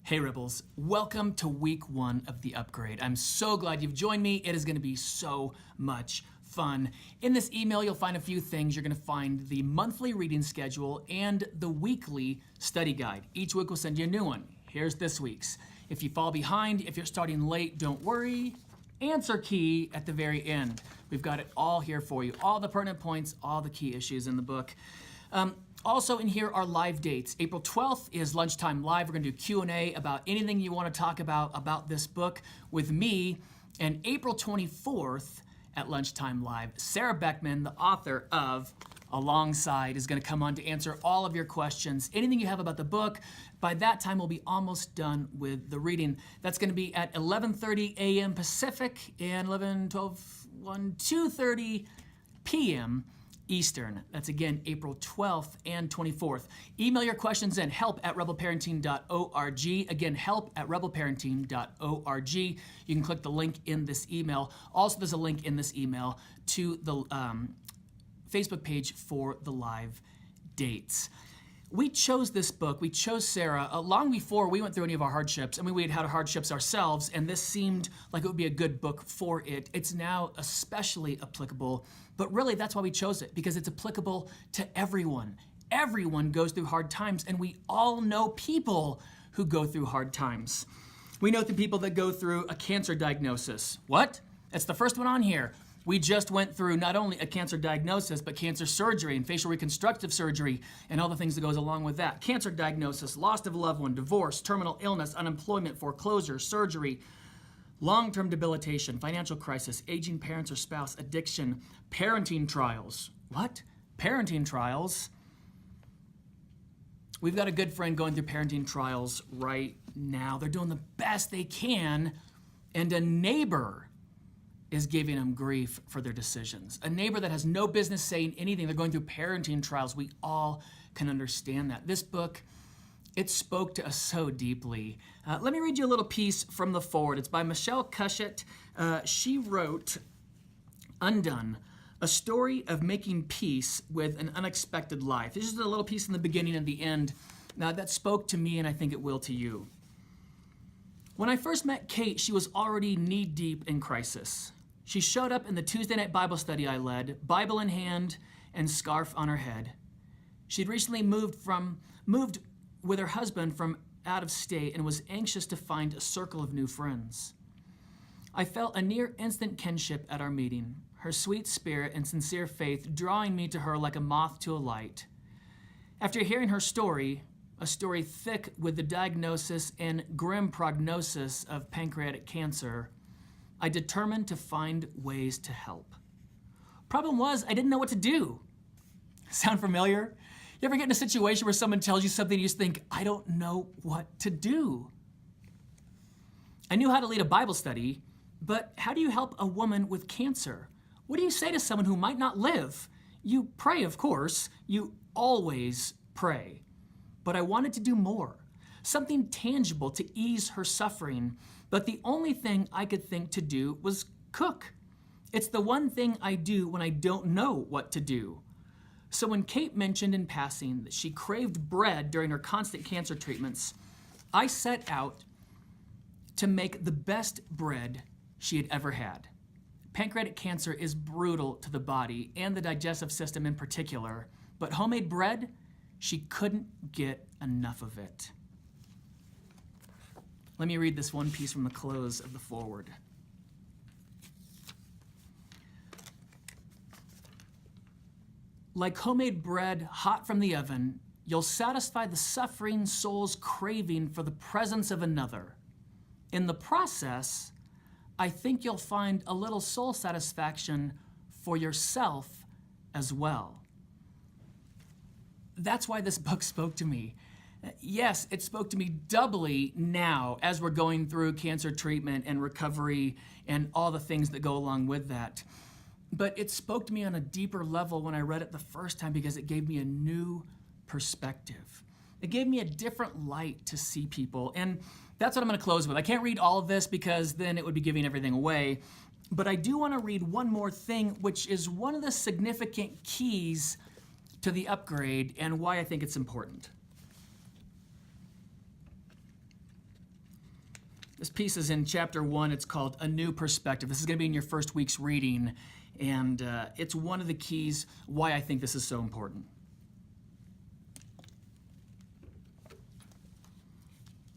Hey Rebels, welcome to week 1 of the upgrade. I'm so glad you've joined me. It is going to be so much fun. In this email, you'll find a few things. You're going to find the monthly reading schedule and the weekly study guide. Each week we'll send you a new one. Here's this week's. If you fall behind, if you're starting late, don't worry. Answer key at the very end. We've got it all here for you. All the pertinent points, all the key issues in the book. Also in here are live dates. April 12th is Lunchtime Live. We're gonna do Q&A about anything you wanna talk about this book with me. And April 24th at Lunchtime Live, Sarah Beckman, the author of Alongside, is gonna come on to answer all of your questions. Anything you have about the book. By that time, we'll be almost done with the reading. That's gonna be at 11:30 a.m. Pacific and 2:30 p.m. Eastern. That's again April 12th and 24th. Email your questions in help@rebelparenting.org. Again, help@rebelparenting.org. You can click the link in this email. Also, there's a link in this email to the Facebook page for the live dates. We chose this book, we chose Sarah, long before we went through any of our hardships. I mean, we had had hardships ourselves, and this seemed like it would be a good book for it. It's now especially applicable, but really that's why we chose it, because it's applicable to everyone. Everyone goes through hard times, and we all know people who go through hard times. We know the people that go through a cancer diagnosis. What? That's the first one on here. We just went through not only a cancer diagnosis, but cancer surgery and facial reconstructive surgery and all the things that goes along with that. Cancer diagnosis, loss of a loved one, divorce, terminal illness, unemployment, foreclosure, surgery, long-term debilitation, financial crisis, aging parents or spouse, addiction, parenting trials. What? Parenting trials? We've got a good friend going through parenting trials right now. They're doing the best they can, and a neighbor is giving them grief for their decisions. A neighbor that has no business saying anything. They're going through parenting trials. We all can understand that. This book, it spoke to us so deeply. Let me read you a little piece from the foreword. It's by Michelle Cushet. She wrote, Undone, a story of making peace with an unexpected life. This is a little piece in the beginning and the end. Now that spoke to me, and I think it will to you. When I first met Kate, she was already knee-deep in crisis. She showed up in the Tuesday night Bible study I led, Bible in hand and scarf on her head. She'd recently moved with her husband from out of state and was anxious to find a circle of new friends. I felt a near instant kinship at our meeting, her sweet spirit and sincere faith drawing me to her like a moth to a light. After hearing her story, a story thick with the diagnosis and grim prognosis of pancreatic cancer, I determined to find ways to help. Problem was, I didn't know what to do. Sound familiar? You ever get in a situation where someone tells you something and you just think, I don't know what to do? I knew how to lead a Bible study, but how do you help a woman with cancer? What do you say to someone who might not live? You pray, of course. You always pray. But I wanted to do more, something tangible to ease her suffering. But the only thing I could think to do was cook. It's the one thing I do when I don't know what to do. So when Kate mentioned in passing that she craved bread during her constant cancer treatments, I set out to make the best bread she had ever had. Pancreatic cancer is brutal to the body and the digestive system in particular, but homemade bread, she couldn't get enough of it. Let me read this one piece from the close of the foreword. Like homemade bread hot from the oven, you'll satisfy the suffering soul's craving for the presence of another. In the process, I think you'll find a little soul satisfaction for yourself as well. That's why this book spoke to me. Yes, it spoke to me doubly now as we're going through cancer treatment and recovery and all the things that go along with that. But it spoke to me on a deeper level when I read it the first time because it gave me a new perspective. It gave me a different light to see people. And that's what I'm going to close with. I can't read all of this because then it would be giving everything away. But I do want to read one more thing, which is one of the significant keys to the upgrade and why I think it's important. This piece is in chapter 1. It's called A New Perspective. This is going to be in your first week's reading, and it's one of the keys why I think this is so important.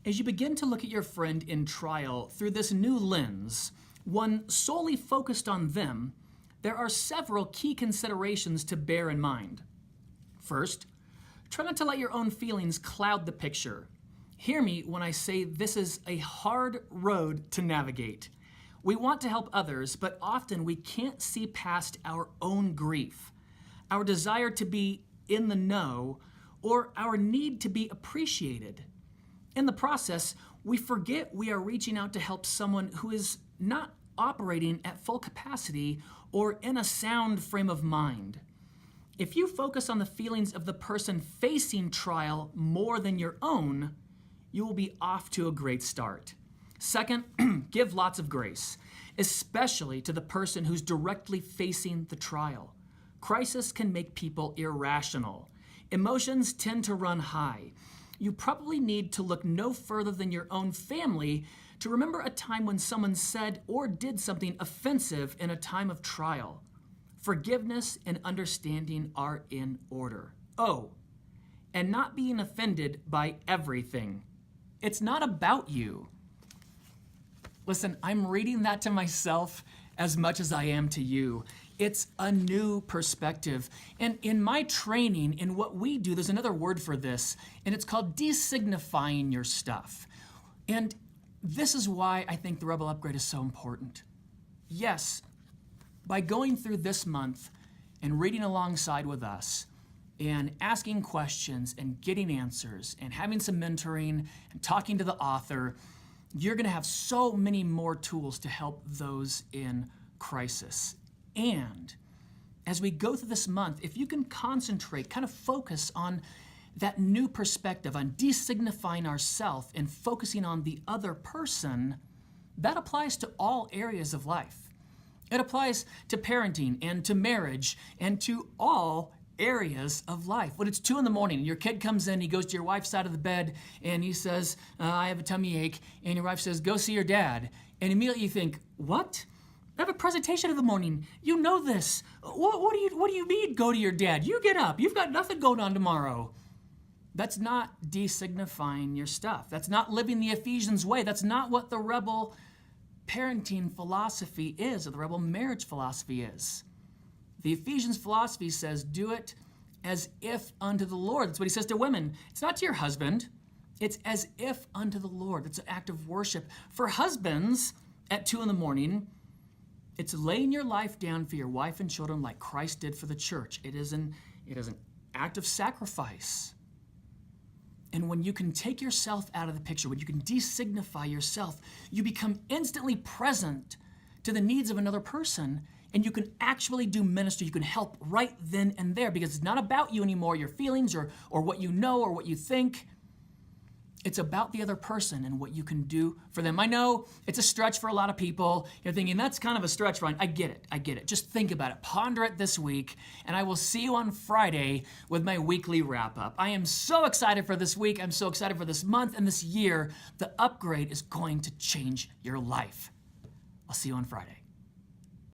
As you begin to look at your friend in trial through this new lens, one solely focused on them, there are several key considerations to bear in mind. First, try not to let your own feelings cloud the picture. Hear me when I say this is a hard road to navigate. We want to help others, but often we can't see past our own grief, our desire to be in the know, or our need to be appreciated. In the process, we forget we are reaching out to help someone who is not operating at full capacity or in a sound frame of mind. If you focus on the feelings of the person facing trial more than your own, you will be off to a great start. Second, give lots of grace, especially to the person who's directly facing the trial. Crisis can make people irrational. Emotions tend to run high. You probably need to look no further than your own family to remember a time when someone said or did something offensive in a time of trial. Forgiveness and understanding are in order. Oh, and not being offended by everything. It's not about you. Listen, I'm reading that to myself as much as I am to you. It's a new perspective. And in my training, in what we do, there's another word for this, and it's called designifying your stuff. And this is why I think the Rebel Upgrade is so important. Yes, by going through this month and reading alongside with us and asking questions and getting answers and having some mentoring and talking to the author, you're going to have so many more tools to help those in crisis. And as we go through this month, if you can concentrate, kind of focus on that new perspective, on designifying ourselves and focusing on the other person, that applies to all areas of life. It applies to parenting and to marriage and to all areas of life. When it's 2 a.m, your kid comes in, he goes to your wife's side of the bed and he says, I have a tummy ache. And your wife says, go see your dad. And immediately you think, what? I have a presentation in the morning. You know this. What do you mean go to your dad? You get up. You've got nothing going on tomorrow. That's not designifying your stuff. That's not living the Ephesians way. That's not what the Rebel parenting philosophy is, or the Rebel marriage philosophy is. The Ephesians philosophy says, do it as if unto the Lord. That's what he says to women. It's not to your husband. It's as if unto the Lord. It's an act of worship. For husbands, at 2 a.m, it's laying your life down for your wife and children like Christ did for the church. It is an act of sacrifice. And when you can take yourself out of the picture, when you can designify yourself, you become instantly present to the needs of another person, and you can actually do ministry. You can help right then and there, because it's not about you anymore, your feelings or what you know or what you think. It's about the other person and what you can do for them. I know it's a stretch for a lot of people. You're thinking, that's kind of a stretch, Ryan. I get it. Just think about it. Ponder it this week, and I will see you on Friday with my weekly wrap-up. I am so excited for this week. I'm so excited for this month and this year. The upgrade is going to change your life. I'll see you on Friday.